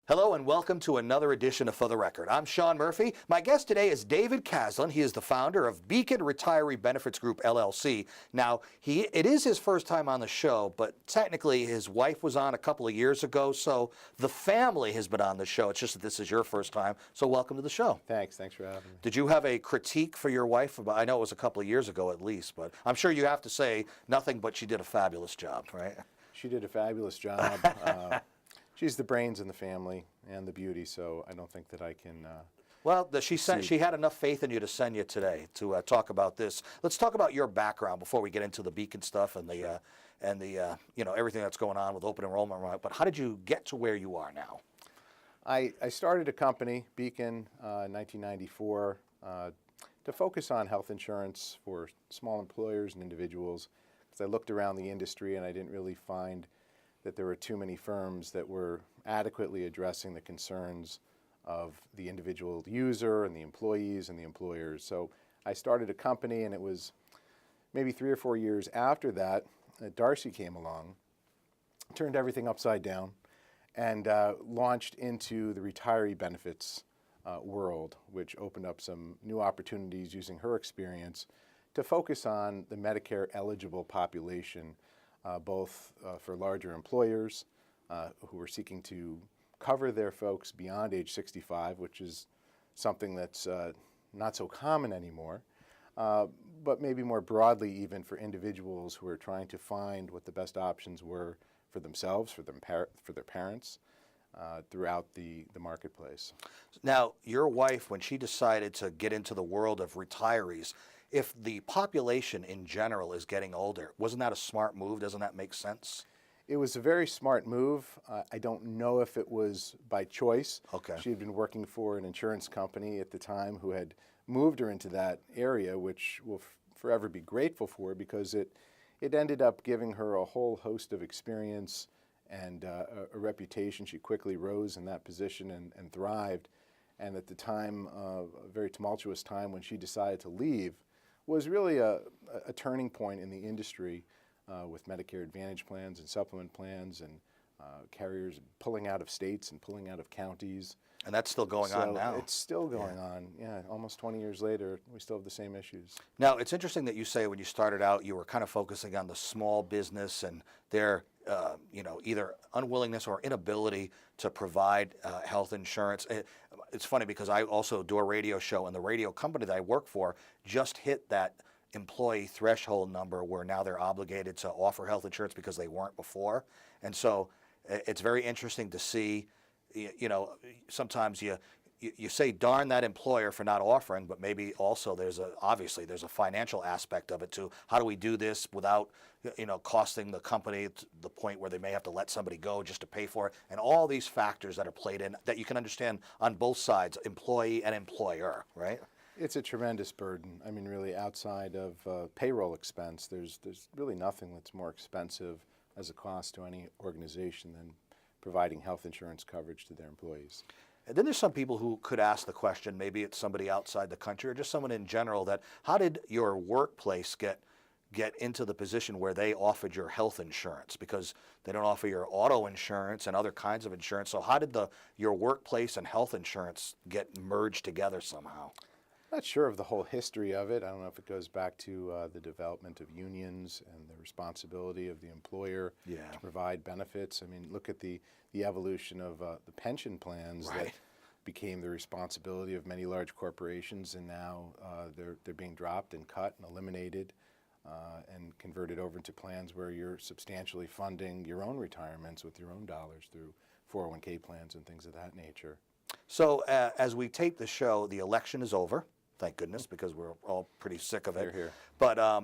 Hello and welcome to another edition of For the Record. I'm Sean Murphy. My guest today is David Caslin. He is the founder of Beacon Retiree Benefits Group, LLC. Now, it is his first time on the show, but technically his wife was on a couple of years ago, so the family has been on the show. It's just that this is your first time, so welcome to the show. Thanks for having me. Did you have a critique for your wife? I know it was a couple of years ago at least, but I'm sure you have to say nothing but she did a fabulous job, right? She did a fabulous job. She's the brains in the family and the beauty, so I don't think that I can. Well, she had enough faith in you to send you today to talk about this. Let's talk about your background before we get into the Beacon stuff and the everything that's going on with open enrollment. Right? But how did you get to where you are now? I started a company, Beacon, in 1994, to focus on health insurance for small employers and individuals. Because I looked around the industry and I didn't really find that there were too many firms that were adequately addressing the concerns of the individual user and the employees and the employers. So I started a company, and it was maybe 3 or 4 years after that, Darcy came along, turned everything upside down, and launched into the retiree benefits world, which opened up some new opportunities using her experience to focus on the Medicare eligible population, both for larger employers who are seeking to cover their folks beyond age 65, which is something that's not so common anymore, but maybe more broadly even for individuals who are trying to find what the best options were for themselves, for their parents, throughout the marketplace. Now, your wife, when she decided to get into the world of retirees, if the population in general is getting older, wasn't that a smart move? Doesn't that make sense? It was a very smart move. I don't know if it was by choice. Okay. She had been working for an insurance company at the time who had moved her into that area, which we'll forever be grateful for, because it ended up giving her a whole host of experience and a reputation. She quickly rose in that position and thrived. And at the time, a very tumultuous time when she decided to leave, was really a turning point in the industry with Medicare Advantage plans and supplement plans and carriers pulling out of states and pulling out of counties. And that's still going on now. It's still going on. Yeah, almost 20 years later, we still have the same issues. Now, it's interesting that you say when you started out, you were kind of focusing on the small business and their either unwillingness or inability to provide health insurance. It's funny because I also do a radio show, and the radio company that I work for just hit that employee threshold number where now they're obligated to offer health insurance because they weren't before. And so it's very interesting to see, sometimes you say darn that employer for not offering, but maybe also there's a financial aspect of it too. How do we do this without costing the company to the point where they may have to let somebody go just to pay for it, and all these factors that are played in that you can understand on both sides, employee and employer, right? It's a tremendous burden. I mean, really, outside of payroll expense, there's really nothing that's more expensive as a cost to any organization than providing health insurance coverage to their employees. And then there's some people who could ask the question, maybe it's somebody outside the country or just someone in general, that how did your workplace get into the position where they offered your health insurance? Because they don't offer your auto insurance and other kinds of insurance. So how did your workplace and health insurance get merged together somehow? Not sure of the whole history of it. I don't know if it goes back to the development of unions and the responsibility of the employer to provide benefits. I mean, look at the evolution of the pension plans that became the responsibility of many large corporations, and now they're being dropped and cut and eliminated and converted over into plans where you're substantially funding your own retirements with your own dollars through 401k plans and things of that nature. So as we tape the show, the election is over. Thank goodness, because we're all pretty sick of it. Here. But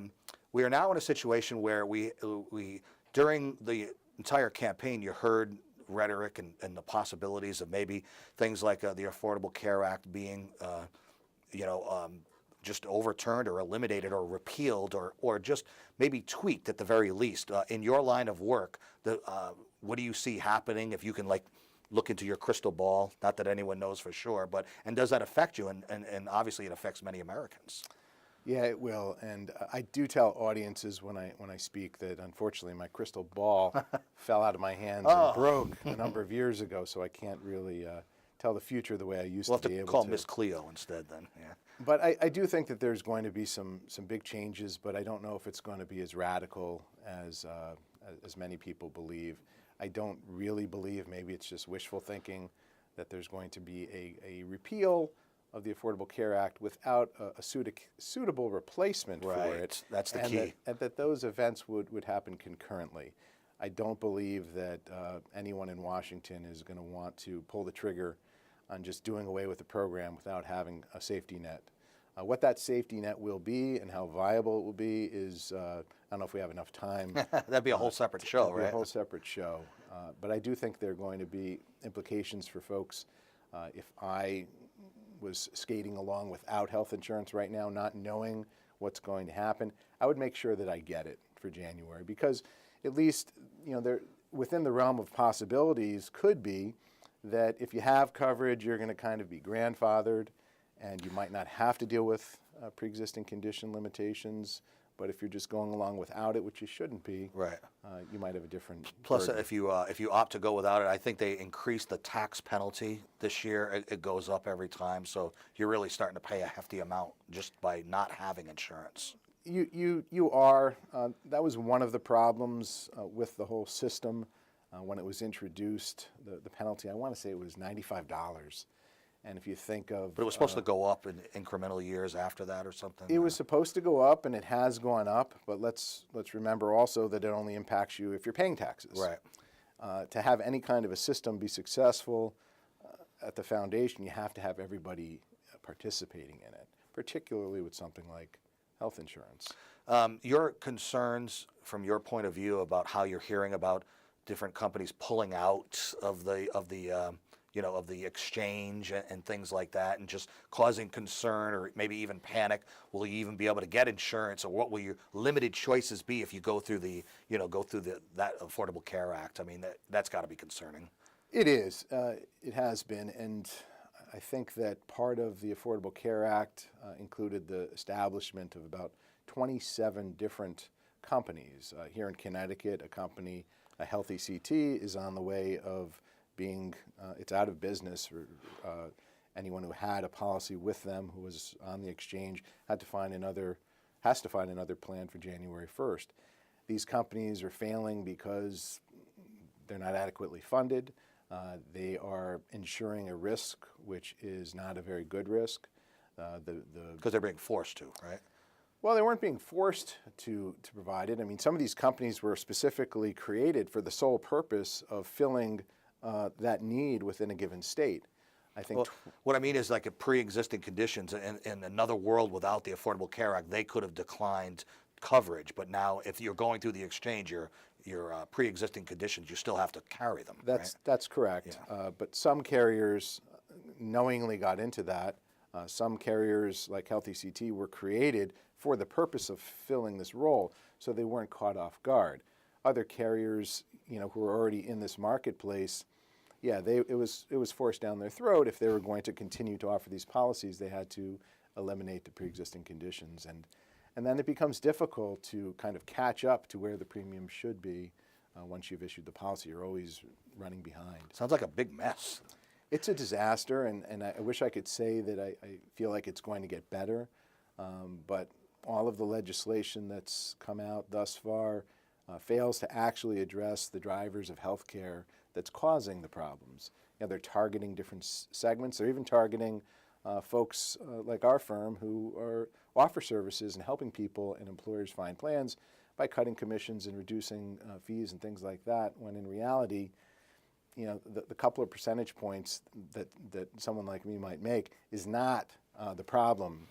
we are now in a situation where we during the entire campaign, you heard rhetoric and the possibilities of maybe things like the Affordable Care Act being, just overturned or eliminated or repealed or just maybe tweaked at the very least. In your line of work, what do you see happening? If you can look into your crystal ball, not that anyone knows for sure, and does that affect you? And obviously it affects many Americans. Yeah, it will. And I do tell audiences when I speak that unfortunately my crystal ball fell out of my hands and Oh, broke a number of years ago, so I can't really tell the future the way I used we'll have to be to able call to. Miss Cleo instead then. Yeah. But I do think that there's going to be some big changes, but I don't know if it's going to be as radical as many people believe. I don't really believe, maybe it's just wishful thinking, that there's going to be a repeal of the Affordable Care Act without a suitable replacement for Right. it. That's the and key. that those events would happen concurrently. I don't believe that anyone in Washington is going to want to pull the trigger on just doing away with the program without having a safety net. What that safety net will be and how viable it will be is, I don't know if we have enough time. That'd be a whole separate show, It'll be right? a whole separate show. But I do think there are going to be implications for folks. If I was skating along without health insurance right now, not knowing what's going to happen, I would make sure that I get it for January, because at least, there within the realm of possibilities could be that if you have coverage, you're going to kind of be grandfathered, and you might not have to deal with pre-existing condition limitations. But if you're just going along without it, which you shouldn't be, Right. you might have a different Plus, burden. if you opt to go without it, I think they increased the tax penalty this year. It goes up every time, so you're really starting to pay a hefty amount just by not having insurance. You are. That was one of the problems with the whole system when it was introduced. The penalty, I want to say it was $95. And if you think of, But it was supposed to go up in incremental years after that or something. it was supposed to go up, and it has gone up. But let's remember also that it only impacts you if you're paying taxes. Right. To have any kind of a system be successful at the foundation, you have to have everybody participating in it, particularly with something like health insurance. Your concerns from your point of view about how you're hearing about different companies pulling out of the exchange and things like that, and just causing concern or maybe even panic. Will you even be able to get insurance, or what will your limited choices be if you go through that Affordable Care Act? I mean, that's got to be concerning. It is. It has been, and I think that part of the Affordable Care Act included the establishment of about 27 different companies. Here in Connecticut, a Healthy CT, is on the way of being, it's out of business. For, anyone who had a policy with them who was on the exchange has to find another plan for January 1st. These companies are failing because they're not adequately funded. They are insuring a risk which is not a very good risk. Because they're being forced to, right? Well, they weren't being forced to provide it. I mean, some of these companies were specifically created for the sole purpose of filling that need within a given state. I think. Well, what I mean is, like, pre-existing conditions in another world without the Affordable Care Act, they could have declined coverage. But now, if you're going through the exchange, your pre-existing conditions, you still have to carry them. That's correct. Yeah. But some carriers knowingly got into that. Some carriers, like Healthy CT, were created for the purpose of filling this role, so they weren't caught off guard. Other carriers, who were already in this marketplace, it was forced down their throat. If they were going to continue to offer these policies, they had to eliminate the pre-existing conditions, and then it becomes difficult to kind of catch up to where the premium should be once you've issued the policy. You're always running behind. Sounds like a big mess. It's a disaster, and I wish I could say that I feel like it's going to get better, but all of the legislation that's come out thus far fails to actually address the drivers of healthcare that's causing the problems. They're targeting different segments. They're even targeting folks like our firm who offer services and helping people and employers find plans by cutting commissions and reducing fees and things like that, when in reality, the couple of percentage points that someone like me might make is not the problem.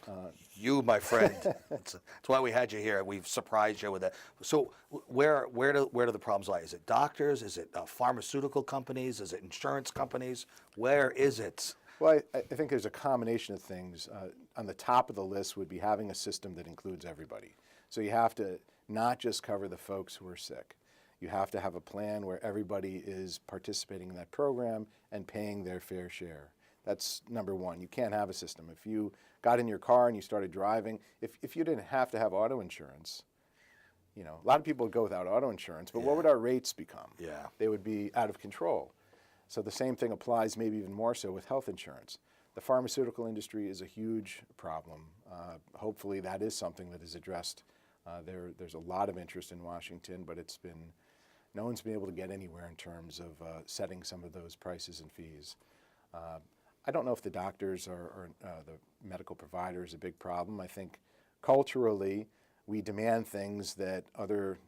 You, my friend, that's why we had you here. We've surprised you with that. So where do the problems lie? Is it doctors? Is it pharmaceutical companies? Is it insurance companies? Where is it? Well, I think there's a combination of things. On the top of the list would be having a system that includes everybody. So you have to not just cover the folks who are sick. You have to have a plan where everybody is participating in that program and paying their fair share. That's number one. You can't have a system. If you got in your car and you started driving, if you didn't have to have auto insurance, you know, a lot of people would go without auto insurance, but what would our rates become? Yeah. They would be out of control. So the same thing applies, maybe even more so, with health insurance. The pharmaceutical industry is a huge problem. Hopefully that is something that is addressed. There's a lot of interest in Washington, but no one's been able to get anywhere in terms of setting some of those prices and fees. I don't know if the doctors or the medical provider is a big problem. I think culturally we demand things that other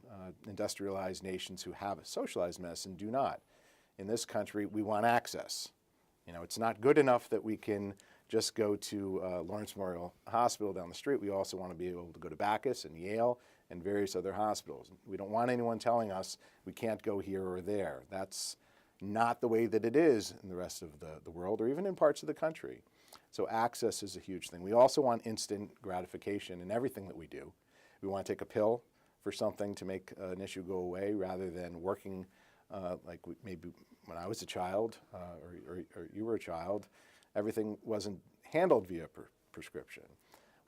industrialized nations who have socialized medicine do not. In this country, we want access. You know, it's not good enough that we can just go to Lawrence Memorial Hospital down the street. We also want to be able to go to Bacchus and Yale and various other hospitals. We don't want anyone telling us we can't go here or there. That's not the way that it is in the rest of the world or even in parts of the country. So access is a huge thing. We also want instant gratification in everything that we do. We want to take a pill for something to make an issue go away rather than working like maybe when I was a child or you were a child, everything wasn't handled via prescription.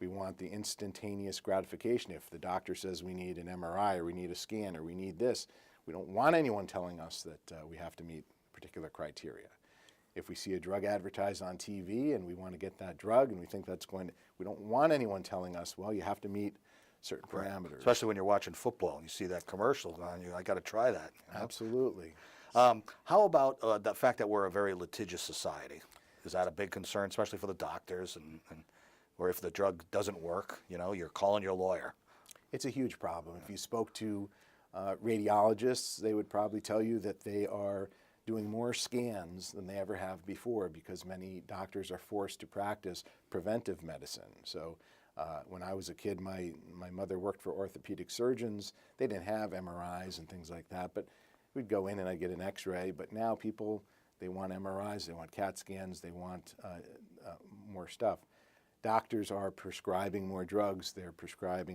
We want the instantaneous gratification. If the doctor says we need an MRI or we need a scan or we need this, we don't want anyone telling us that we have to meet particular criteria. If we see a drug advertised on TV and we want to get that drug and we think that's we don't want anyone telling us, well, you have to meet certain parameters. Especially when you're watching football and you see that commercial on you, I got to try that. You know? Absolutely. How about the fact that we're a very litigious society? Is that a big concern, especially for the doctors, or if the drug doesn't work, you know, you're calling your lawyer? It's a huge problem. If you spoke to radiologists, they would probably tell you that they are doing more scans than they ever have before because many doctors are forced to practice preventive medicine. So when I was a kid, my mother worked for orthopedic surgeons. They didn't have MRIs and things like that, but we'd go in and I'd get an x-ray. But now people, they want MRIs, they want CAT scans, they want more stuff. Doctors are prescribing more drugs. They're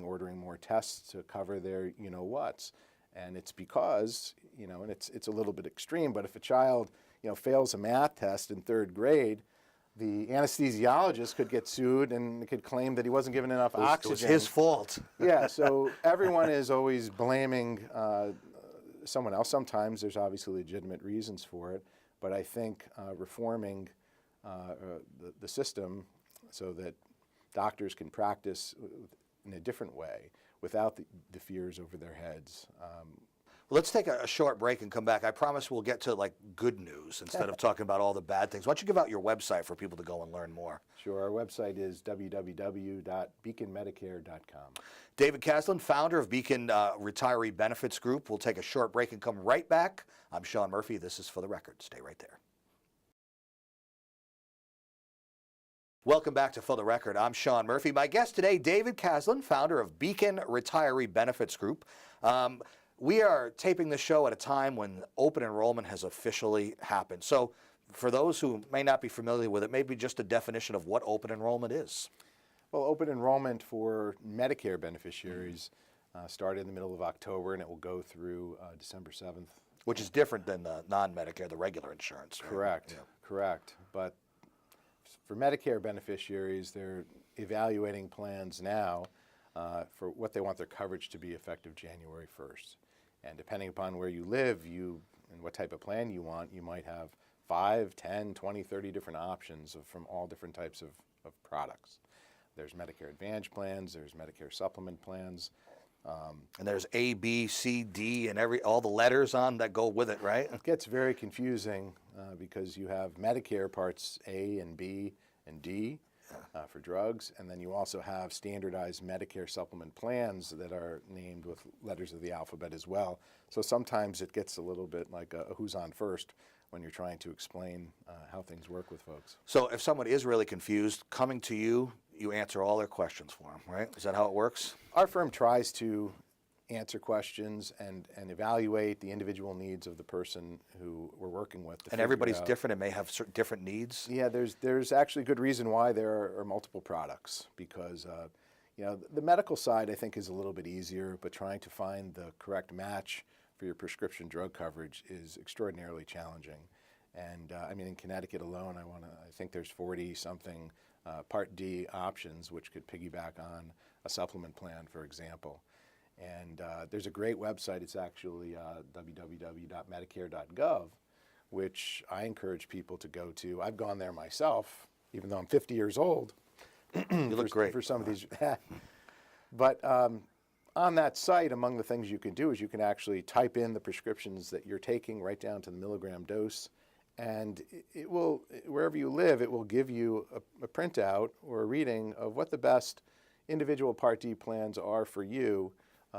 ordering more tests to cover their you-know-whats. And it's because, you know, and it's a little bit extreme, but if a child, you know, fails a math test in 3rd grade, the anesthesiologist could get sued and could claim that he wasn't given enough oxygen. It was his fault. Yeah, so everyone is always blaming someone else. Sometimes there's obviously legitimate reasons for it, but I think reforming the system so that doctors can practice in a different way without the fears over their heads. Let's take a short break and come back. I promise we'll get to like good news instead of talking about all the bad things. Why don't you give out your website for people to go and learn more? Sure. Our website is www.beaconmedicare.com. David Caslin, founder of Beacon Retiree Benefits Group. We'll take a short break and come right back. I'm Sean Murphy. This is For the Record. Stay right there. Welcome back to For the Record. I'm Sean Murphy. My guest today, David Caslin, founder of Beacon Retiree Benefits Group. We are taping the show at a time when open enrollment has officially happened. So for those who may not be familiar with it, maybe just a definition of what open enrollment is. Well, open enrollment for Medicare beneficiaries started in the middle of October, and it will go through December 7th. Which is different than the non-Medicare, the regular insurance. Right? Correct, yeah. Correct. But for Medicare beneficiaries, they're evaluating plans now for what they want their coverage to be effective January 1st. And depending upon where you live and what type of plan you want, you might have 5, 10, 20, 30 different options from all different types of products. There's Medicare Advantage plans, there's Medicare Supplement plans. And there's A, B, C, D, and all the letters on that go with it, right? It gets very confusing because you have Medicare Parts A and B and D for drugs, and then you also have standardized Medicare supplement plans that are named with letters of the alphabet as well. So sometimes it gets a little bit like a who's on first when you're trying to explain how things work with folks. So if someone is really confused, coming to you, you answer all their questions for them, right? Is that how it works? Our firm tries to answer questions and evaluate the individual needs of the person who we're working with. And everybody's different and may have certain different needs? Yeah, there's actually good reason why there are multiple products because you know, the medical side I think is a little bit easier, but trying to find the correct match for your prescription drug coverage is extraordinarily challenging. And I mean, in Connecticut alone, I think there's 40 something Part D options, which could piggyback on a supplement plan, for example. And there's a great website. It's actually www.medicare.gov, which I encourage people to go to. I've gone there myself, even though I'm 50 years old. You look great. For some of these. But on that site, among the things you can do is you can actually type in the prescriptions that you're taking right down to the milligram dose. And it will, wherever you live, it will give you a printout or a reading of what the best individual Part D plans are for you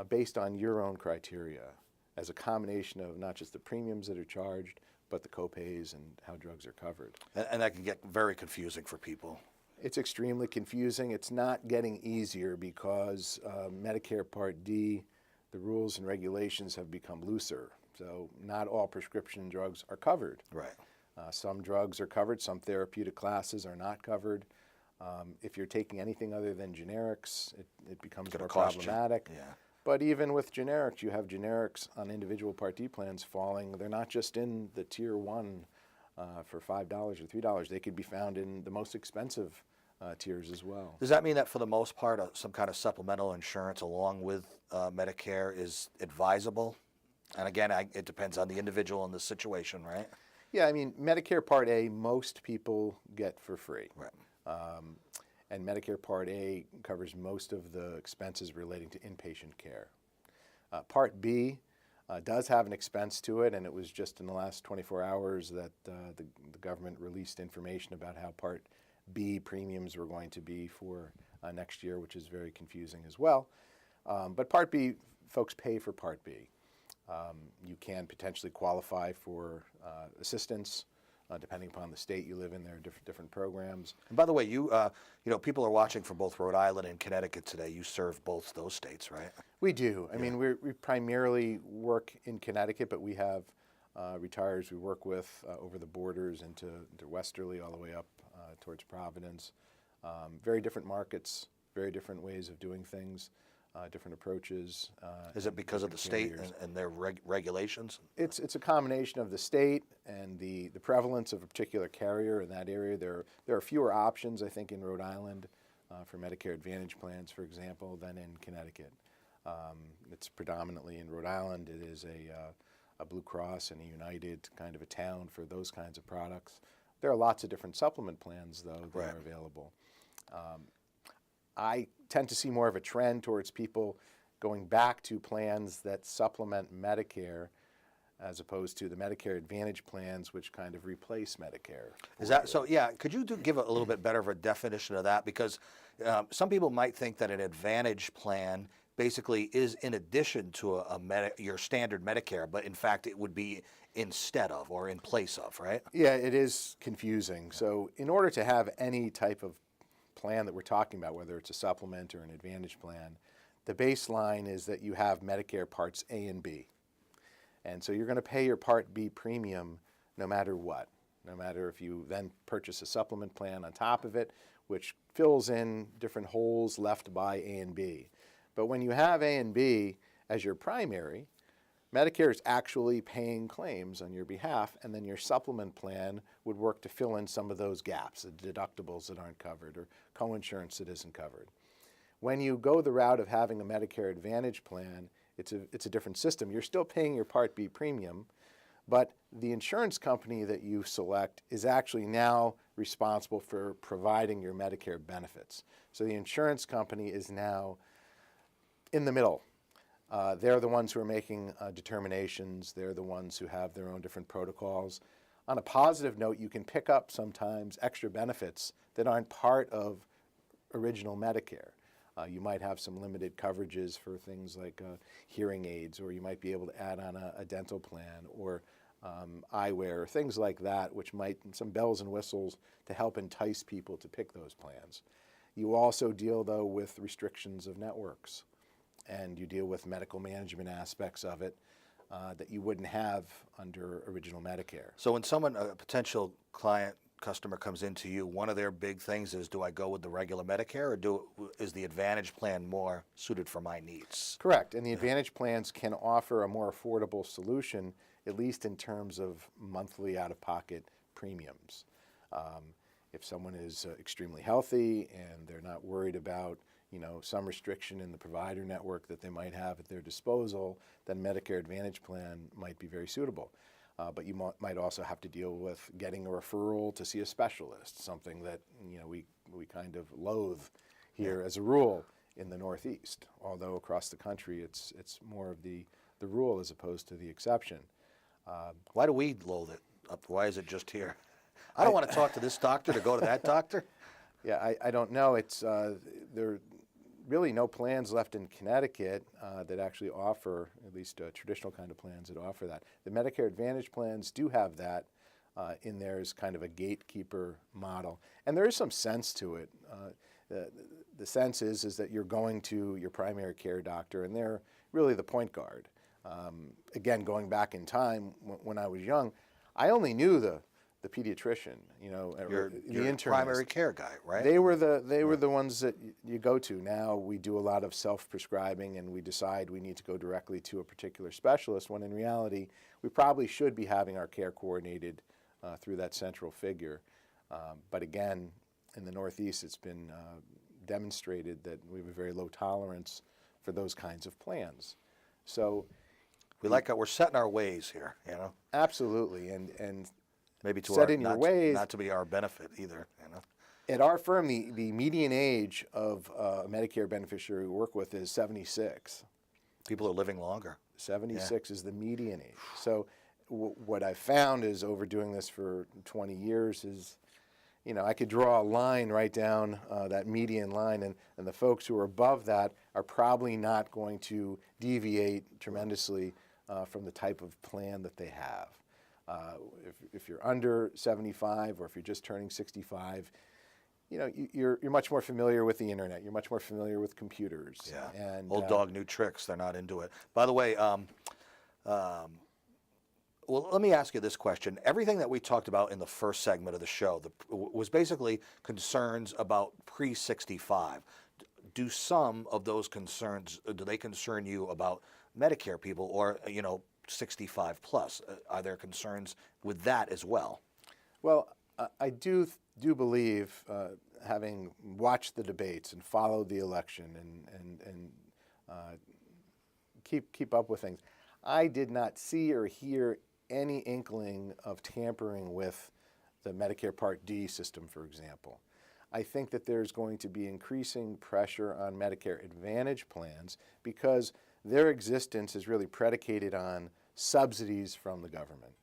based on your own criteria, as a combination of not just the premiums that are charged, but the copays and how drugs are covered. And that can get very confusing for people. It's extremely confusing. It's not getting easier because Medicare Part D, the rules and regulations have become looser. So not all prescription drugs are covered. Right. Some drugs are covered, some therapeutic classes are not covered. If you're taking anything other than generics, it becomes more problematic. Yeah. But even with generics, you have generics on individual Part D plans falling. They're not just in the Tier 1 for $5 or $3. They could be found in the most expensive tiers as well. Does that mean that for the most part, some kind of supplemental insurance along with Medicare is advisable? And again, it depends on the individual and the situation, right? Yeah, I mean, Medicare Part A, most people get for free. Right. And Medicare Part A covers most of the expenses relating to inpatient care. Part B does have an expense to it, and it was just in the last 24 hours that the government released information about how Part B premiums were going to be for next year, which is very confusing as well. But Part B, folks pay for Part B. You can potentially qualify for assistance depending upon the state you live in. There are different programs. And by the way, you know, people are watching from both Rhode Island and Connecticut today. You serve both those states, right? We do. I mean, we primarily work in Connecticut, but we have retirees we work with over the borders into Westerly all the way up towards Providence. Very different markets, very different ways of doing things. Different approaches. Is it because of the state and their regulations? It's a combination of the state and the prevalence of a particular carrier in that area. There are fewer options, I think, in Rhode Island for Medicare Advantage plans, for example, than in Connecticut. It's predominantly in Rhode Island. It is a Blue Cross and a United kind of a town for those kinds of products. There are lots of different supplement plans, though, that are available. I tend to see more of a trend towards people going back to plans that supplement Medicare as opposed to the Medicare Advantage plans, which kind of replace Medicare. Is that so? Yeah. Could you give a little bit better of a definition of that? Because some people might think that an Advantage plan basically is in addition to your standard Medicare, but in fact it would be instead of or in place of, right? Yeah, it is confusing. So in order to have any type of plan that we're talking about, whether it's a supplement or an Advantage plan, the baseline is that you have Medicare Parts A and B. And so you're going to pay your Part B premium no matter what, no matter if you then purchase a supplement plan on top of it, which fills in different holes left by A and B. But when you have A and B as your primary, Medicare is actually paying claims on your behalf, and then your supplement plan would work to fill in some of those gaps, the deductibles that aren't covered or coinsurance that isn't covered. When you go the route of having a Medicare Advantage plan, it's a different system. You're still paying your Part B premium, but the insurance company that you select is actually now responsible for providing your Medicare benefits. So the insurance company is now in the middle. They're the ones who are making determinations. They're the ones who have their own different protocols. On a positive note, you can pick up sometimes extra benefits that aren't part of original Medicare. You might have some limited coverages for things like hearing aids, or you might be able to add on a dental plan or eyewear, things like that, which might, some bells and whistles to help entice people to pick those plans. You also deal, though, with restrictions of networks, and you deal with medical management aspects of it that you wouldn't have under original Medicare. So when a potential customer comes into you, one of their big things is, do I go with the regular Medicare, or is the Advantage plan more suited for my needs? Correct, and the Advantage plans can offer a more affordable solution at least in terms of monthly out-of-pocket premiums. If someone is extremely healthy and they're not worried about some restriction in the provider network that they might have at their disposal, then Medicare Advantage plan might be very suitable. But you might also have to deal with getting a referral to see a specialist, something that we kind of loathe here as a rule in the Northeast. Although across the country, it's more of the rule as opposed to the exception. Why do we loathe it? Why is it just here? I don't want to talk to this doctor to go to that doctor. Yeah, I don't know. It's there are really no plans left in Connecticut that actually offer, at least traditional kind of plans that offer that. The Medicare Advantage plans do have that in there as kind of a gatekeeper model. And there is some sense to it. The sense is that you're going to your primary care doctor, and they're really the point guard. Again, going back in time, when I was young, I only knew the pediatrician, Your the internist. primary care guy, right? They were the ones that you go to. Now we do a lot of self-prescribing, and we decide we need to go directly to a particular specialist, when in reality we probably should be having our care coordinated through that central figure. But again, in the Northeast, it's been demonstrated that we have a very low tolerance for those kinds of plans. So we're set in our ways here, Absolutely, and maybe to set in your ways, not to be our benefit either, At our firm, the median age of a Medicare beneficiary we work with is 76. People are living longer. 76 is the median age. So what I found is, over doing this for 20 years, is I could draw a line right down that median line, and the folks who are above that are probably not going to deviate tremendously from the type of plan that they have. If you're under 75, or if you're just turning 65, you're much more familiar with the internet. You're much more familiar with computers. Yeah. And old dog, new tricks. They're not into it. By the way, well, let me ask you this question. Everything that we talked about in the first segment of the show was basically concerns about pre-65. Do some of those concerns, do they concern you about Medicare people, or 65 plus? Are there concerns with that as well? Well, I do believe, having watched the debates and followed the election and keep up with things, I did not see or hear any inkling of tampering with the Medicare Part D system, for example. I think that there's going to be increasing pressure on Medicare Advantage plans because their existence is really predicated on subsidies from the government,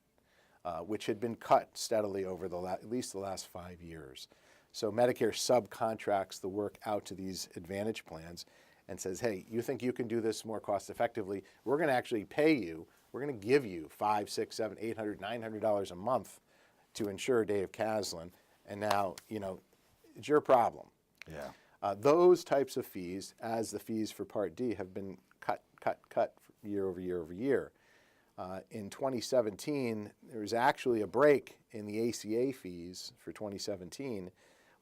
which had been cut steadily over at least the last 5 years. So Medicare subcontracts the work out to these Advantage plans and says, hey, you think you can do this more cost effectively? We're going to actually pay you. We're going to give you $500, $600, $700, $800, $900 a month to insure Dave Caslin, and now it's your problem. Yeah. Those types of fees, as the fees for Part D, have been cut year over year over year. In 2017, there was actually a break in the ACA fees for 2017,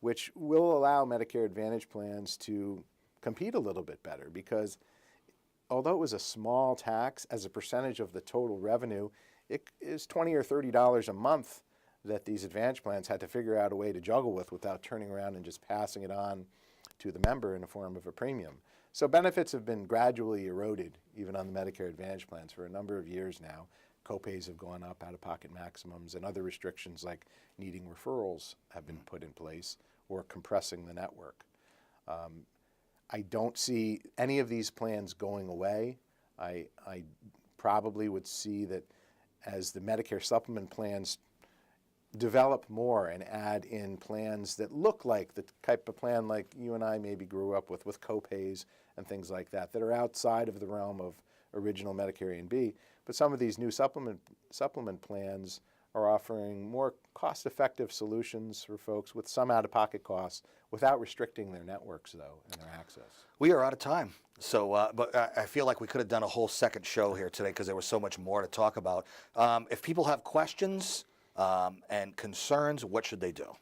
which will allow Medicare Advantage plans to compete a little bit better, because although it was a small tax as a percentage of the total revenue, it is $20 or $30 a month that these Advantage plans had to figure out a way to juggle with without turning around and just passing it on to the member in the form of a premium. So benefits have been gradually eroded, even on the Medicare Advantage plans, for a number of years now. Copays have gone up, out-of-pocket maximums, and other restrictions like needing referrals have been put in place, or compressing the network. I don't see any of these plans going away. I probably would see that as the Medicare supplement plans develop more and add in plans that look like the type of plan like you and I maybe grew up with copays and things like that, that are outside of the realm of original Medicare A and B. But some of these new supplement plans are offering more cost-effective solutions for folks with some out-of-pocket costs without restricting their networks, though, and their access. We are out of time. So, but I feel like we could have done a whole second show here today because there was so much more to talk about. If people have questions and concerns, what should they do?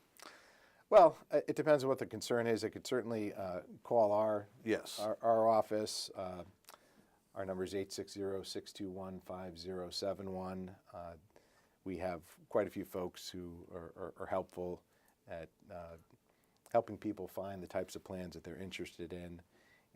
Well, it depends on what the concern is. They could certainly call our Yes. our office. Our number is 860-621-5071. We have quite a few folks who are helpful at helping people find the types of plans that they're interested in.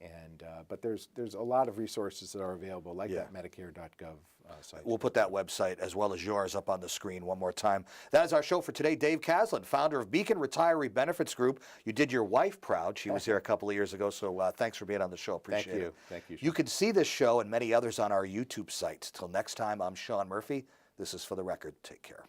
And but there's a lot of resources that are available, like that Medicare.gov site. We'll put that website as well as yours up on the screen one more time. That is our show for today. Dave Caslin, founder of Beacon Retiree Benefits Group. You did your wife proud. She was here a couple of years ago, so thanks for being on the show. Appreciate it. Thank you. You can see this show and many others on our YouTube site. Till next time, I'm Sean Murphy. This is For the Record. Take care.